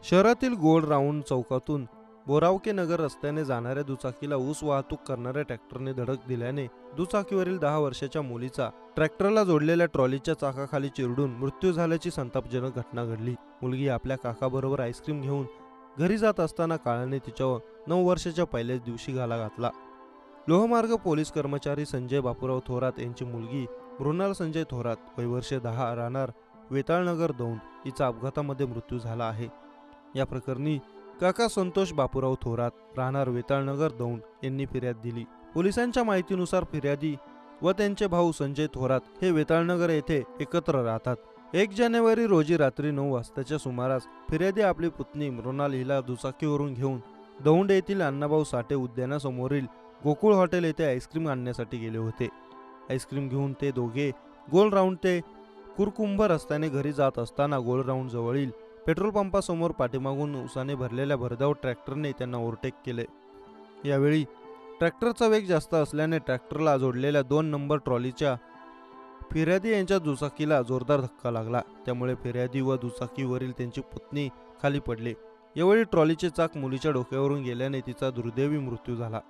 शहरातील गोल राऊंड चौकातून बोरावके नगर रस्त्याने जाणाऱ्या दुचाकीला ऊस वाहतूक करणाऱ्या ट्रॅक्टरने धडक दिल्याने दुचाकीवरील 10 वर्षाच्या मुलीचा ट्रॅक्टरला जोडलेल्या ट्रॉलीच्या चाकाखाली चिरडून मृत्यू झाल्याची संतापजनक घटना घडली। मुलगी आपल्या काकाबरोबर आईस्क्रीम घेऊन घरी जात असताना काळाने तिच्यावर 9 वर्षाच्या पहिल्याच दिवशी घाला घातला। लोहमार्ग पोलीस कर्मचारी संजय बापूराव थोरात यांची मुलगी मृणाल संजय थोरात वय वर्ष 10 राहणार वेताळनगर दौंड हिचा अपघातामध्ये मृत्यू झाला आहे। या प्रकरणी काका संतोष बापूराव थोरात राहणार वेताळनगर दौंड यांनी फिर्याद दिली। पोलिसांच्या माहितीनुसार फिर्यादी व त्यांचे भाऊ संजय थोरात हे वेताळनगर येथे एकत्र राहतात। 1 जानेवारी रोजी रात्री 9 वाजताच्या सुमारास फिर्यादी आपली पुतणी मृणाल हिला दुचाकीवरून घेऊन दौंड येथील अण्णाभाऊ साठे उद्यानासमोरील गोकुळ हॉटेल येथे आईस्क्रीम आणण्यासाठी गेले होते। आईस्क्रीम घेऊन ते दोघे गोल राऊंड ते कुरकुंभ रस्त्याने घरी जात असताना गोल राऊंड जवळील पेट्रोल पंपासमोर पाठीमागून उसाने भरलेल्या भरधाव ट्रॅक्टरने त्यांना ओव्हरटेक केले। यावेळी ट्रॅक्टरचा वेग जास्त असल्याने ट्रॅक्टरला जोडलेल्या 2 नंबर ट्रॉलीच्या फिर्यादी यांच्या दुचाकीला जोरदार धक्का लागला। त्यामुळे फिर्यादी व दुचाकीवरील त्यांची पुतणी खाली पडले। यावेळी ट्रॉलीचे चाक मुलीच्या डोक्यावरून गेल्याने तिचा दुर्दैवी मृत्यू झाला।